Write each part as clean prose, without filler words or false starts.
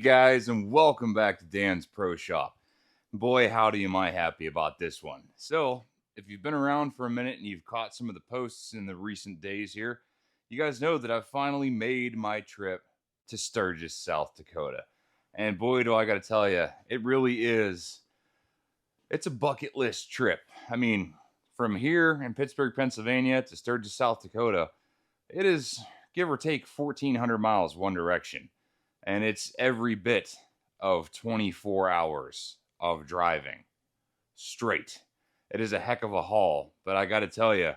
guys, and welcome back to Dan's Pro Shop. Boy, howdy am I happy about this one. So, if you've been around for a minute and you've caught some of the posts in the recent days here, you guys know that I've finally made my trip to Sturgis, South Dakota. And boy, do I got to tell you, it really is. It's a bucket list trip. I mean, from here in Pittsburgh, Pennsylvania to Sturgis, South Dakota, it is give or take 1,400 miles one direction. And it's every bit of 24 hours of driving straight. It is a heck of a haul, but I got to tell you,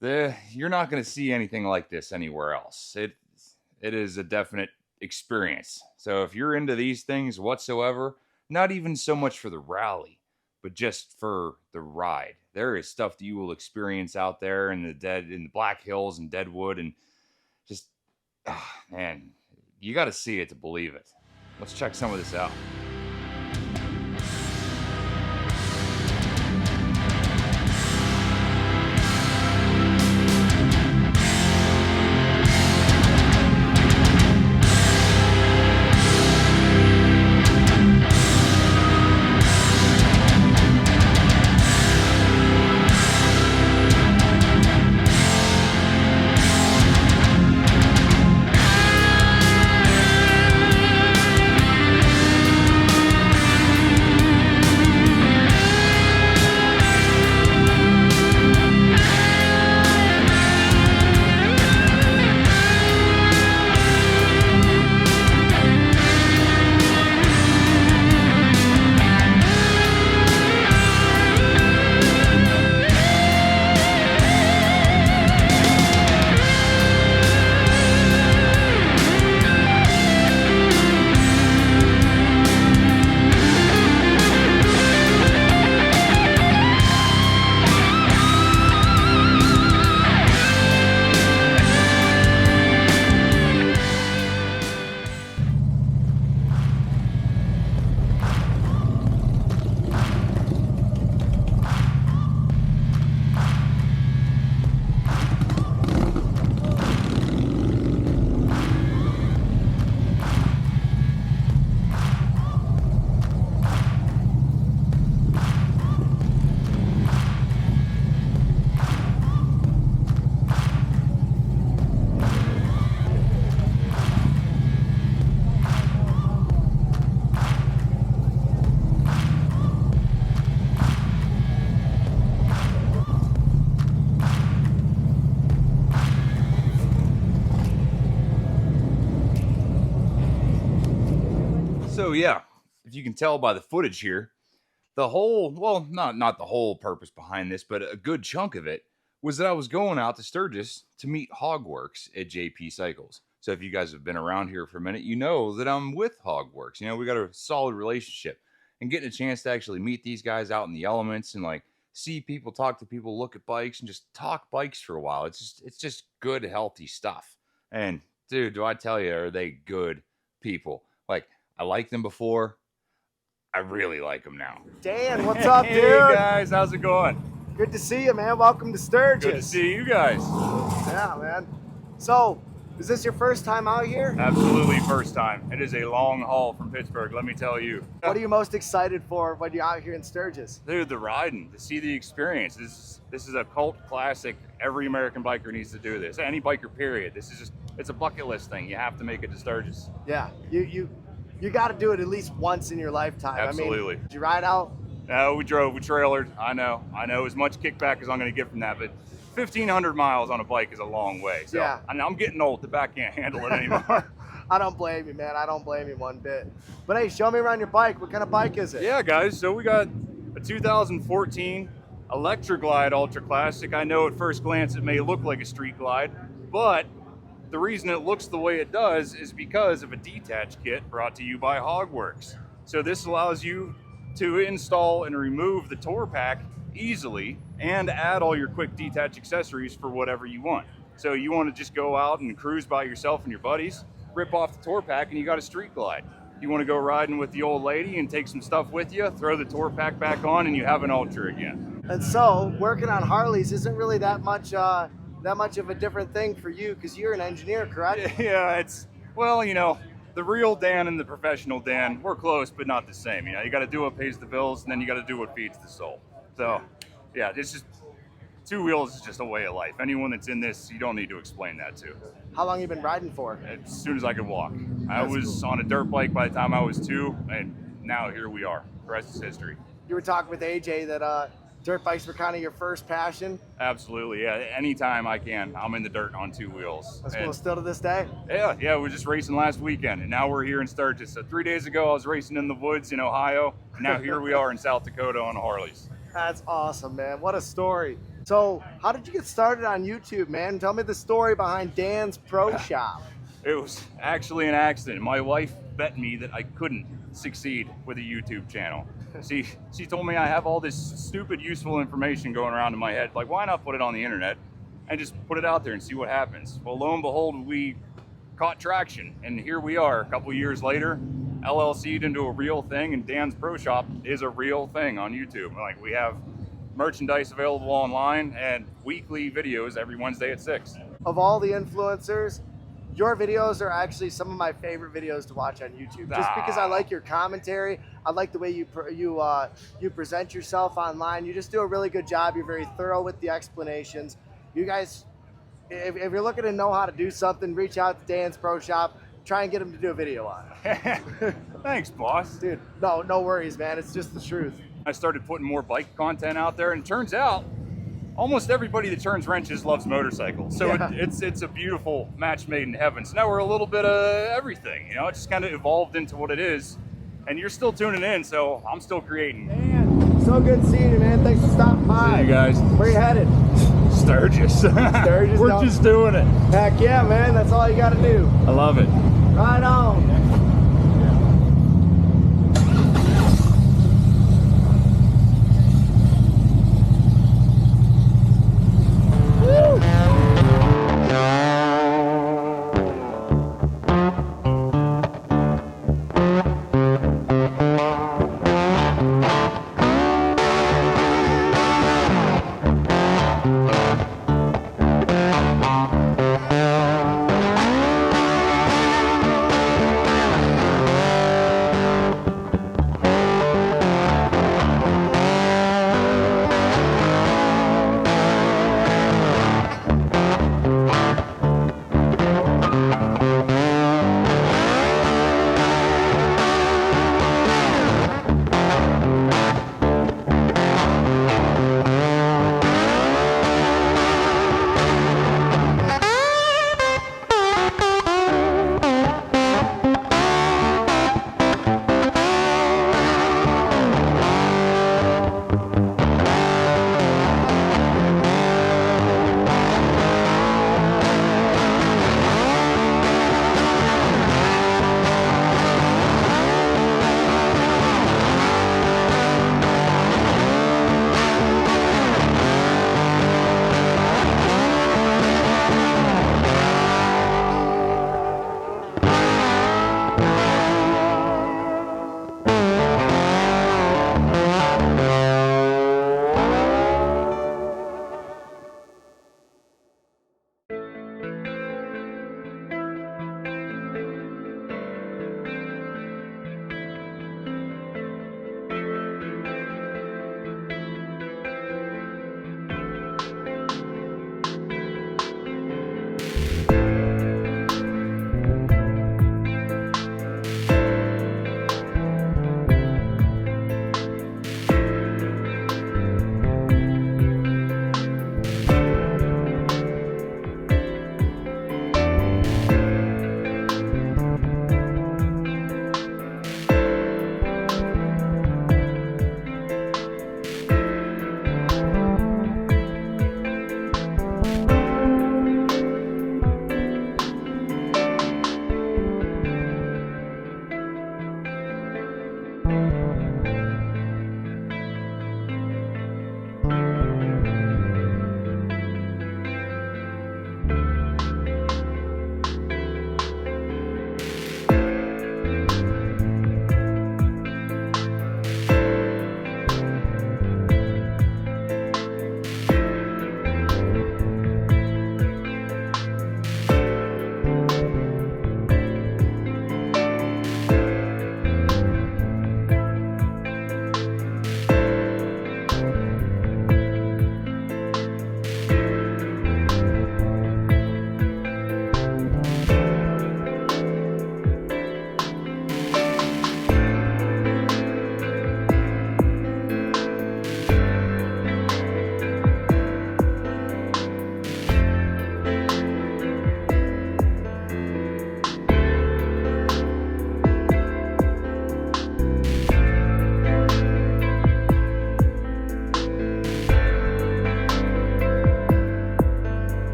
you're not going to see anything like this anywhere else. It is a definite experience. So if you're into these things whatsoever, not even so much for the rally, but just for the ride, there is stuff that you will experience out there in the Black Hills and Deadwood, and just man, you got to see it to believe it. Let's check some of this out. So yeah, if you can tell by the footage here, the whole, well, not the whole purpose behind this, but a good chunk of it was that I was going out to Sturgis to meet Hogworks at JP Cycles. So if you guys have been around here for a minute, you know that I'm with Hogworks. You know, we got a solid relationship, and getting a chance to actually meet these guys out in the elements and like see people, talk to people, look at bikes, and just talk bikes for a while. It's just good, healthy stuff. And dude, do I tell you, are they good people? Like, I liked them before. I really like them now. Dan, what's up, dude? Hey guys, how's it going? Good to see you, man. Welcome to Sturgis. Good to see you guys. Yeah, man. So, is this your first time out here? Absolutely first time. It is a long haul from Pittsburgh, let me tell you. What are you most excited for when you're out here in Sturgis? Dude, the riding, to see the experience. This is a cult classic. Every American biker needs to do this. Any biker, period. It's a bucket list thing. You have to make it to Sturgis. Yeah, you got to do it at least once in your lifetime. Absolutely. I mean, did you ride out? No, we trailered. I know as much kickback as I'm going to get from that, but 1,500 miles on a bike is a long way. So yeah. I'm getting old. The back can't handle it anymore. I don't blame you, man. I don't blame you one bit. But hey, show me around your bike. What kind of bike is it? Yeah, guys. So we got a 2014 Electroglide Ultra Classic. I know at first glance it may look like a street glide, but the reason it looks the way it does is because of a detach kit brought to you by Hogworks. So this allows you to install and remove the tour pack easily and add all your quick detach accessories for whatever you want. So you want to just go out and cruise by yourself and your buddies, rip off the tour pack, and you got a street glide. You want to go riding with the old lady and take some stuff with you, throw the tour pack back on, and you have an Ultra again. And so working on Harleys isn't really that much of a different thing for you because you're an engineer, correct? Yeah, it's, well, you know, the real Dan and the professional Dan, we're close, but not the same. You know, you got to do what pays the bills, and then you got to do what feeds the soul. So, yeah, it's just two wheels is just a way of life. Anyone that's in this, you don't need to explain that to. How long you been riding for? As soon as I could walk. I That's was cool. on a dirt bike by the time I was 2, and now here we are. The rest is history. You were talking with AJ that dirt bikes were kind of your first passion. Absolutely, yeah. Anytime I can, I'm in the dirt on 2 wheels. That's And cool. Still to this day. yeah, we were just racing last weekend, and now we're here in Sturgis. So 3 days ago, I was racing in the woods in Ohio, and now here we are in South Dakota on Harleys. That's awesome, man. What a story. So, how did you get started on YouTube, man? Tell me the story behind Dan's Pro Shop. It was actually an accident. My wife bet me that I couldn't succeed with a YouTube channel. She told me I have all this stupid, useful information going around in my head. Like, why not put it on the internet and just put it out there and see what happens? Well, lo and behold, we caught traction, and here we are a couple years later, LLC'd into a real thing, and Dan's Pro Shop is a real thing on YouTube. Like, we have merchandise available online and weekly videos every Wednesday at 6. Of all the influencers, your videos are actually some of my favorite videos to watch on YouTube. Just because I like your commentary, I like the way you present yourself online. You just do a really good job. You're very thorough with the explanations. You guys, if you're looking to know how to do something, reach out to Dan's Pro Shop. Try and get him to do a video on it. Thanks, boss. Dude, no worries, man. It's just the truth. I started putting more bike content out there, and it turns out almost everybody that turns wrenches loves motorcycles. So Yeah. it's a beautiful match made in heaven. So now we're a little bit of everything. You know, it just kind of evolved into what it is. And you're still tuning in, so I'm still creating. Dan, so good seeing you, man. Thanks for stopping by. See you guys. Where you headed? Sturgis. Sturgis, We're no. just doing it. Heck yeah, man. That's all you got to do. I love it. Right on.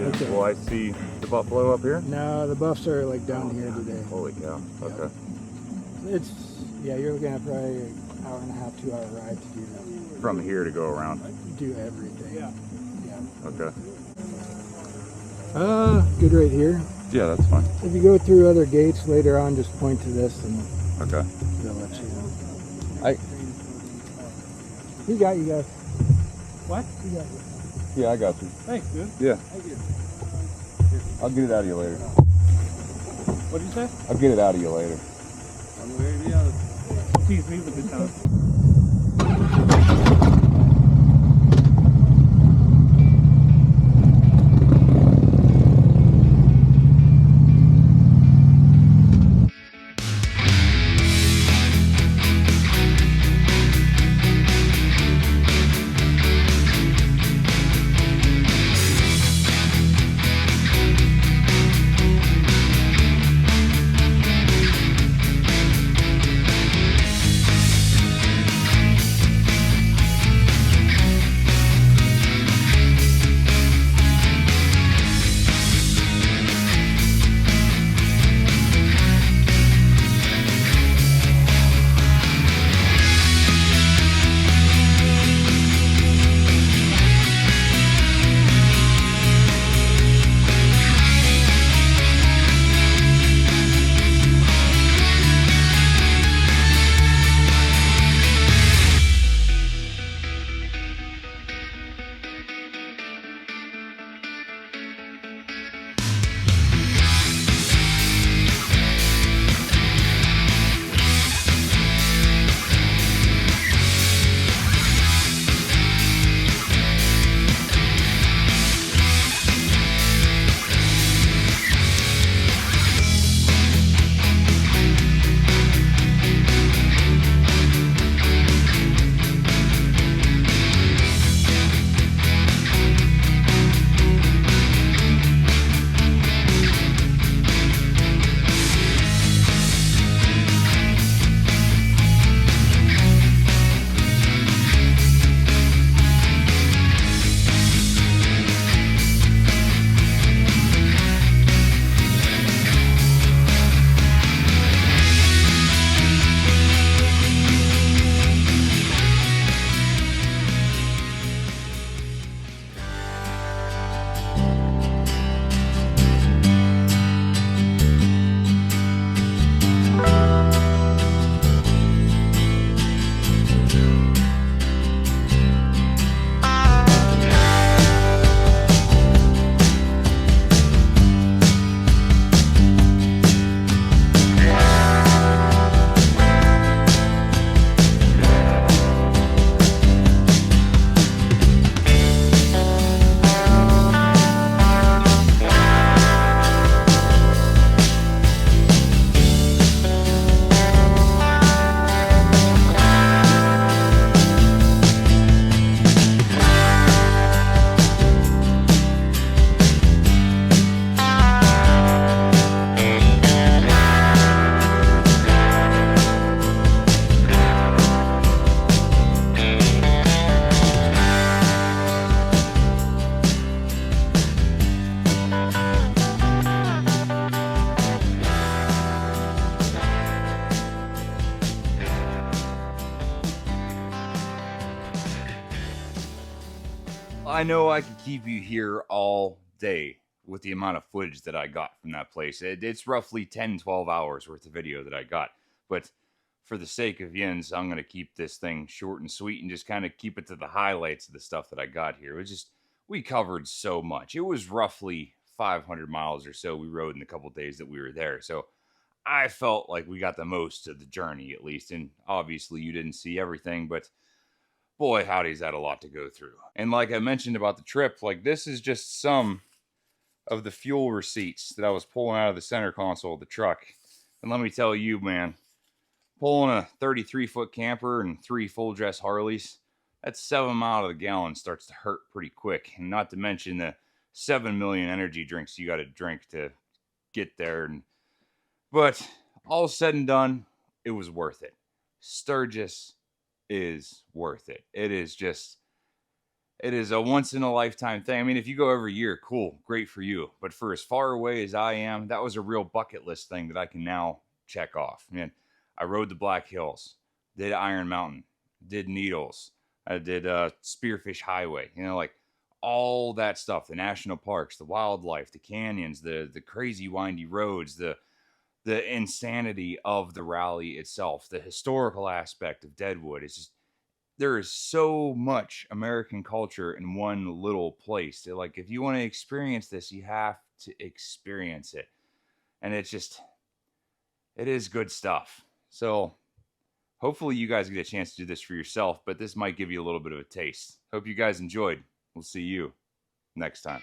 Okay. Will I see the buffalo up here? No, the buffs are like down here today. Holy cow. Okay. Yeah, you're looking at probably an hour and a half, 2 hour ride to do that. From here to go around? Do everything. Yeah. Okay. Good right here. Yeah, that's fine. If you go through other gates later on, just point to this and okay. They'll let you know. You got you guys. What? You got you. Yeah, I got you. Thanks, dude. Yeah. I'll get it out of you later. What did you say? I'll get it out of you later. One way or the other. Tease me with the tongue. I know I could keep you here all day with the amount of footage that I got from that place. It's roughly 10, 12 hours worth of video that I got. But for the sake of Jens, I'm going to keep this thing short and sweet and just kind of keep it to the highlights of the stuff that I got here. It was just, we covered so much. It was roughly 500 miles or so we rode in the couple days that we were there. So I felt like we got the most of the journey, at least. And obviously you didn't see everything, but boy, howdy, is that a lot to go through. And like I mentioned about the trip, like this is just some of the fuel receipts that I was pulling out of the center console of the truck. And let me tell you, man, pulling a 33-foot camper and 3 full dress Harleys, that 7 mile to the gallon starts to hurt pretty quick. And not to mention the 7 million energy drinks you got to drink to get there. But all said and done, it was worth it. Sturgis is worth it. It is just, It is a once in a lifetime thing. I mean, if you go every year, cool, great for you. But for as far away as I am, that was a real bucket list thing that I can now check off. Man, I rode the Black Hills, did Iron Mountain, did Needles, I did Spearfish Highway. You know, like all that stuff. The national parks, the wildlife, the canyons, the crazy windy roads, the insanity of the rally itself, the historical aspect of Deadwood. It's just there is so much American culture in one little place. Like, if you want to experience this, you have to experience it. And it's just, it is good stuff. So, hopefully, you guys get a chance to do this for yourself, but this might give you a little bit of a taste. Hope you guys enjoyed. We'll see you next time.